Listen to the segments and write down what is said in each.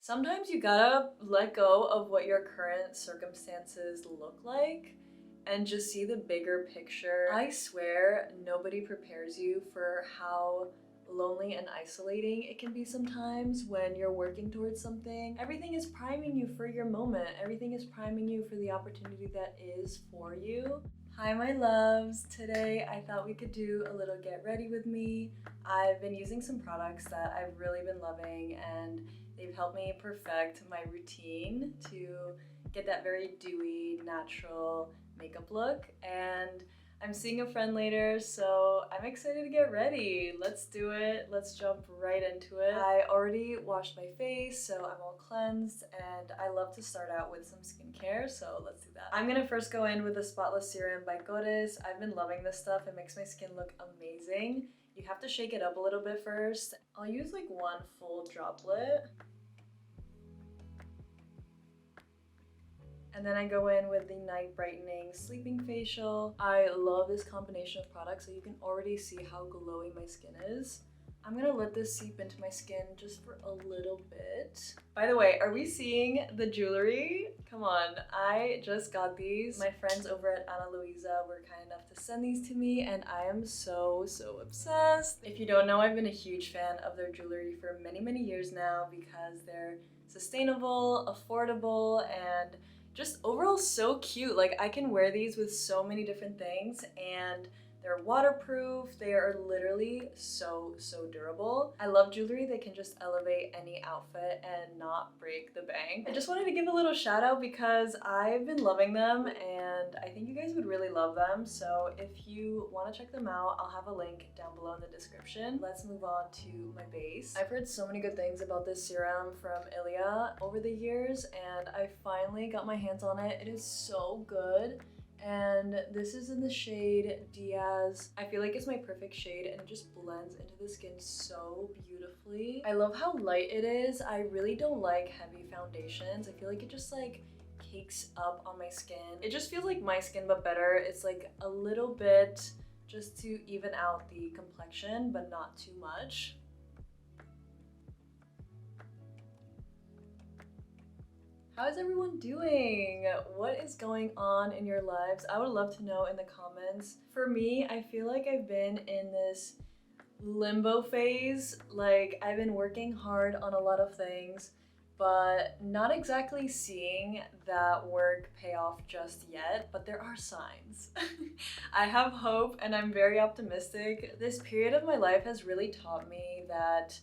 Sometimes you gotta let go of what your current circumstances look like and just see the bigger picture. I swear nobody prepares you for how lonely and isolating it can be sometimes when you're working towards something. Everything is priming you for your moment. Everything is priming you for the opportunity that is for you. Hi my loves. Today I thought we could do a little get ready with me. I've been using some products that I've really been loving and they've helped me perfect my routine to get that very dewy, natural makeup look. And I'm seeing a friend later, so I'm excited to get ready. Let's do it. Let's jump right into it. I already washed my face, so I'm all cleansed, and I love to start out with some skincare, so let's do that. I'm gonna first go in with the Spotless Serum by Korres. I've been loving this stuff. It makes my skin look amazing. You have to shake it up a little bit first. I'll use like one full droplet. And then I go in with the Night Brightening Sleeping Facial. I love this combination of products, so you can already see how glowy my skin is. I'm gonna let this seep into my skin just for a little bit. By the way, are we seeing the jewelry? Come on, I just got these. My friends over at Ana Luisa were kind enough to send these to me, and I am so obsessed. If you don't know, I've been a huge fan of their jewelry for many years now because they're sustainable, affordable, and just overall so cute. Like, I can wear these with so many different things, and they're waterproof. They are literally so durable. I love jewelry that can just elevate any outfit and not break the bank. I just wanted to give a little shout out because I've been loving them and I think you guys would really love them. So if you want to check them out, I'll have a link down below in the description. Let's move on to my base. I've heard so many good things about this serum from ILIA over the years, and I finally got my hands on it. It is so good. And this is in the shade Diaz. I feel like it's my perfect shade and it just blends into the skin so beautifully. I love how light it is. I really don't like heavy foundations. I feel like it just like cakes up on my skin. It just feels like my skin but better. It's like a little bit just to even out the complexion but not too much. How is everyone doing? What is going on in your lives? I would love to know in the comments. For me, I feel like I've been in this limbo phase. Like, I've been working hard on a lot of things, but not exactly seeing that work pay off just yet, but there are signs. I have hope and I'm very optimistic. This period of my life has really taught me that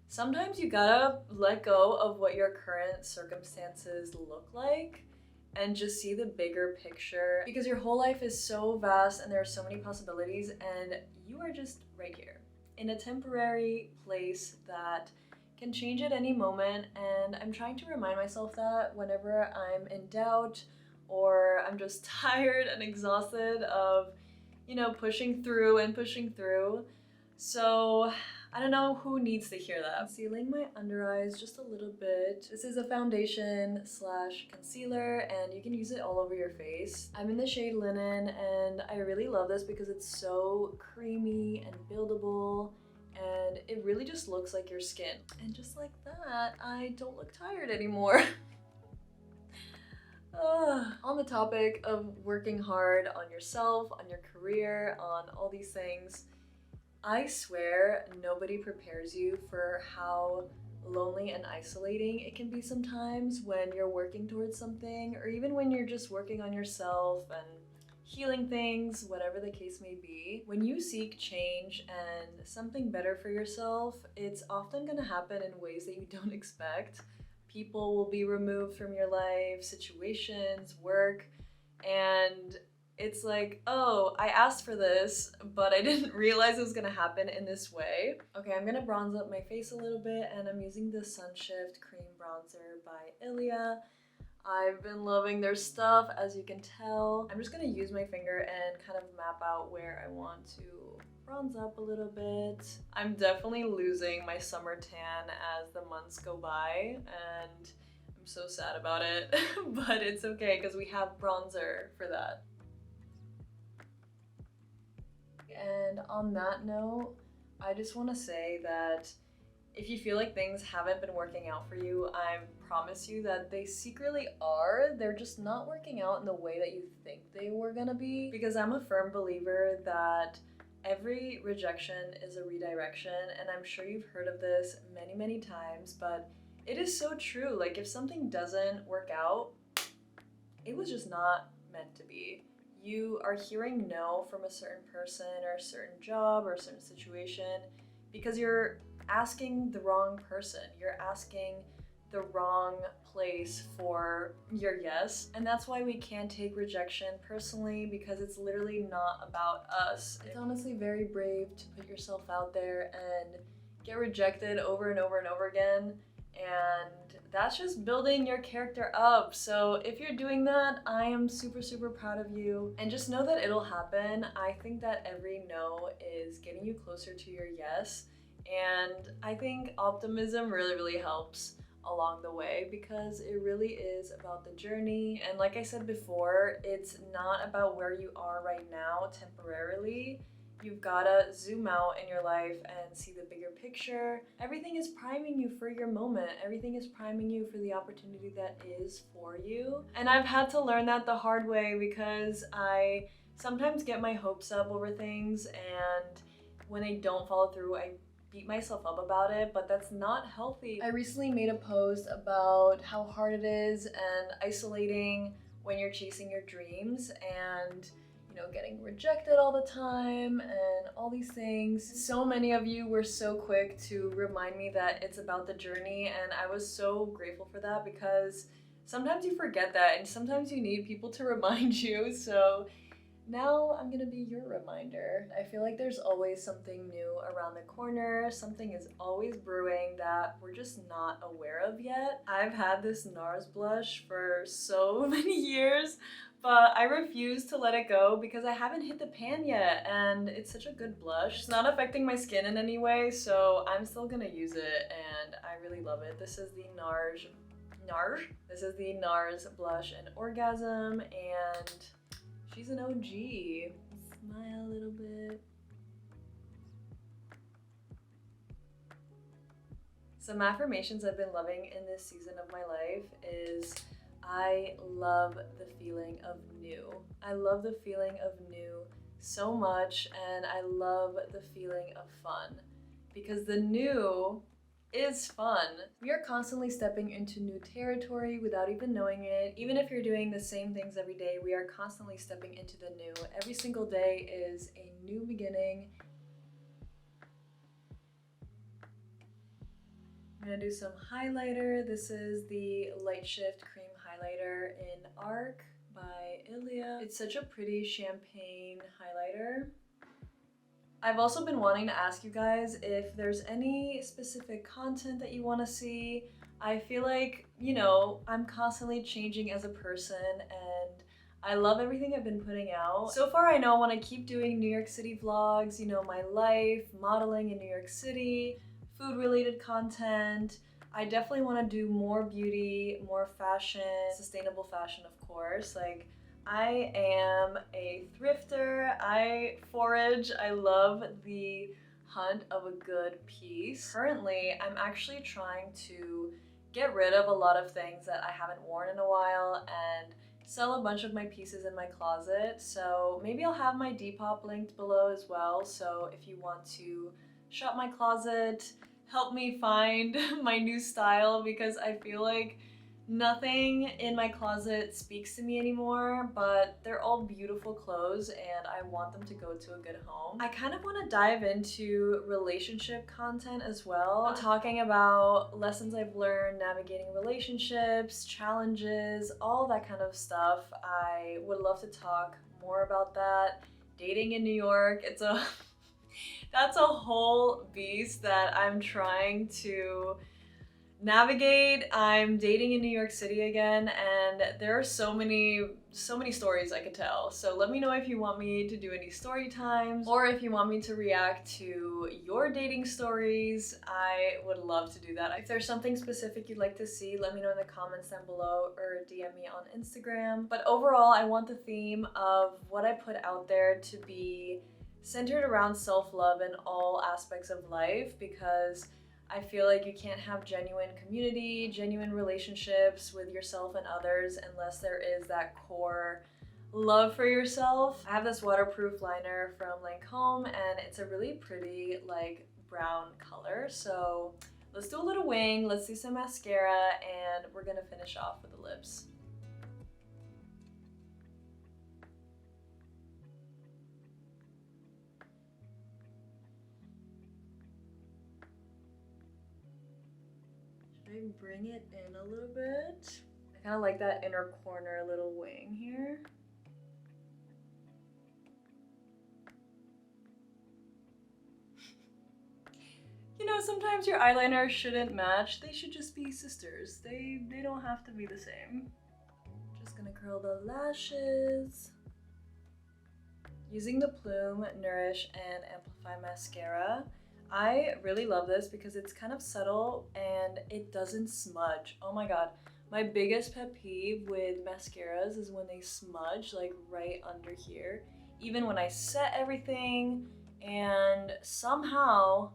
sometimes you gotta let go of what your current circumstances look like and just see the bigger picture, because your whole life is so vast and there are so many possibilities, and you are just right here in a temporary place that can change at any moment. And I'm trying to remind myself that whenever I'm in doubt or I'm just tired and exhausted of, you know, pushing through. So I don't know who needs to hear that. Concealing my under eyes just a little bit. This is a foundation slash concealer and you can use it all over your face. I'm in the shade Linen and I really love this because it's so creamy and buildable and it really just looks like your skin. And just like that, I don't look tired anymore. On the topic of working hard on yourself, on your career, on all these things, I swear nobody prepares you for how lonely and isolating it can be sometimes when you're working towards something, or even when you're just working on yourself and healing things, whatever the case may be. When you seek change and something better for yourself, it's often going to happen in ways that you don't expect. People will be removed from your life, situations, work, and it's like, oh, I asked for this, but I didn't realize it was gonna happen in this way. Okay, I'm gonna bronze up my face a little bit, and I'm using the Sunshift Cream Bronzer by ILIA. I've been loving their stuff, as you can tell. I'm just gonna use my finger and kind of map out where I want to bronze up a little bit. I'm definitely losing my summer tan as the months go by, and I'm so sad about it, but it's okay because we have bronzer for that. And on that note, I just want to say that If you feel like things haven't been working out for you, I promise you that they secretly are. They're just not working out in the way that you think they were gonna be. Because I'm a firm believer that every rejection is a redirection, and I'm sure you've heard of this many, many times, but it is so true. Like, if something doesn't work out, it was just not meant to be. You are hearing no from a certain person or a certain job or a certain situation because you're asking the wrong person. You're asking the wrong place for your yes. And that's why we can't take rejection personally, because it's literally not about us. It's honestly very brave to put yourself out there and get rejected over and over and over again. And that's just building your character up. So if you're doing that, I am super, super proud of you. And just know that it'll happen. I think that every no is getting you closer to your yes. And I think optimism really, really helps along the way, because it really is about the journey. And like I said before, it's not about where you are right now temporarily. You've gotta zoom out in your life and see the bigger picture. Everything is priming you for your moment. Everything is priming you for the opportunity that is for you. And I've had to learn that the hard way, because I sometimes get my hopes up over things, and when they don't follow through, I beat myself up about it, but that's not healthy. I recently made a post about how hard it is and isolating when you're chasing your dreams, and getting rejected all the time and all these things. So many of you were so quick to remind me that it's about the journey, and I was so grateful for that, because sometimes you forget that and sometimes you need people to remind you. So now I'm gonna be your reminder. I feel like there's always something new around the corner. Something is always brewing that we're just not aware of yet. I've had this NARS blush for so many years, but I refuse to let it go because I haven't hit the pan yet, and it's such a good blush. It's not affecting my skin in any way, so I'm still gonna use it, and I really love it. This is the NARS. This is the NARS blush in Orgasm, and she's an OG. Smile a little bit. Some affirmations I've been loving in this season of my life is I love the feeling of new. I love the feeling of new so much, and I love the feeling of fun, because the new is fun. We are constantly stepping into new territory without even knowing it. Even if you're doing the same things every day, we are constantly stepping into the new. Every single day is a new beginning. I'm gonna do some highlighter. This is the Lightshift Cream Highlighter in Arc by ILIA. It's such a pretty champagne highlighter. I've also been wanting to ask you guys if there's any specific content that you want to see. I feel like, I'm constantly changing as a person, and I love everything I've been putting out. So far, I know I want to keep doing New York City vlogs, my life, modeling in New York City, food-related content. I definitely want to do more beauty, more fashion, sustainable fashion, of course. Like, I am a thrifter, I forage, I love the hunt of a good piece. Currently, I'm actually trying to get rid of a lot of things that I haven't worn in a while and sell a bunch of my pieces in my closet. So maybe I'll have my Depop linked below as well. So if you want to shop my closet, help me find my new style, because I feel like nothing in my closet speaks to me anymore, but they're all beautiful clothes and I want them to go to a good home. I kind of want to dive into relationship content as well, talking about lessons I've learned navigating relationships, challenges, all that kind of stuff. I would love to talk more about that. Dating in New York, that's a whole beast that I'm trying to navigate. I'm dating in New York City again, and there are so many stories I could tell. So let me know if you want me to do any story times, or if you want me to react to your dating stories. I would love to do that. If there's something specific you'd like to see, let me know in the comments down below or DM me on Instagram. But overall, I want the theme of what I put out there to be centered around self-love in all aspects of life, because I feel like you can't have genuine community, genuine relationships with yourself and others unless there is that core love for yourself. I have this waterproof liner from Lancome and it's a really pretty like brown color. So let's do a little wing, let's do some mascara, and we're gonna finish off with the lips. Should I bring it in a little bit? I kind of like that inner corner little wing here. You know, sometimes your eyeliner shouldn't match. They should just be sisters. They don't have to be the same. Just gonna curl the lashes. Using the Plume, Nourish, and Amplify mascara. I really love this because it's kind of subtle and it doesn't smudge. Oh my god. My biggest pet peeve with mascaras is when they smudge like right under here. Even when I set everything, and somehow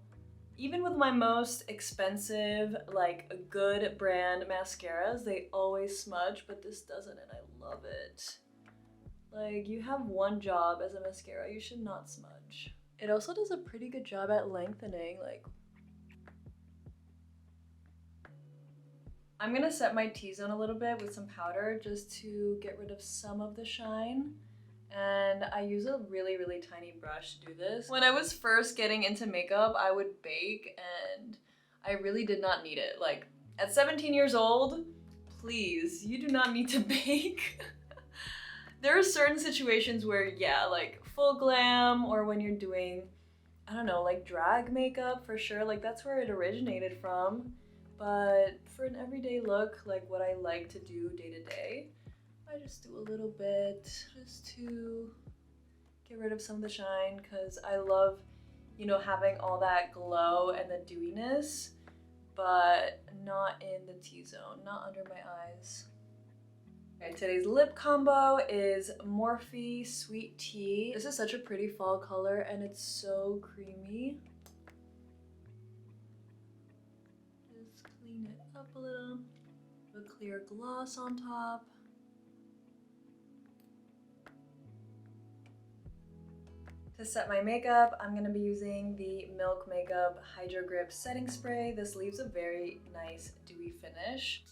even with my most expensive, like good brand mascaras, they always smudge, but this doesn't and I love it. Like, you have one job as a mascara, you should not smudge. It also does a pretty good job at lengthening, like. I'm gonna set my T-zone a little bit with some powder just to get rid of some of the shine. And I use a really, really tiny brush to do this. When I was first getting into makeup, I would bake and I really did not need it. Like, at 17 years old, please, you do not need to bake. There are certain situations where, yeah, like full glam, or when you're doing, I don't know, like drag makeup for sure, like that's where it originated from. But for an everyday look, like what I like to do day to day, I just do a little bit just to get rid of some of the shine, because I love, you know, having all that glow and the dewiness, but not in the T-zone, not under my eyes. Okay, today's lip combo is Morphe Sweet Tea. This is such a pretty fall color and it's so creamy. Just clean it up a little. Put a clear gloss on top. To set my makeup, I'm going to be using the Milk Makeup Hydro Grip Setting Spray. This leaves a very nice dewy finish.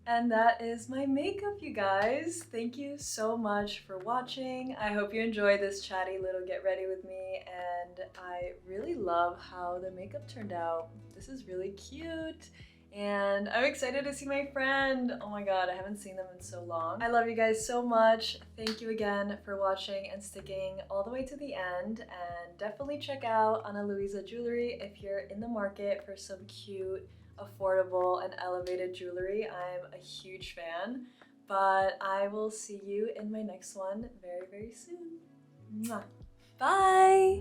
And that is my makeup, you guys. Thank you so much for watching. I hope you enjoyed this chatty little get ready with me, and I really love how the makeup turned out. This is really cute. And I'm excited to see my friend. Oh my god, I haven't seen them in so long. I love you guys so much. Thank you again for watching and sticking all the way to the end. And definitely check out Ana Luisa Jewelry if you're in the market for some cute, affordable, and elevated jewelry. I'm a huge fan. But I will see you in my next one very, very soon. Mwah. Bye!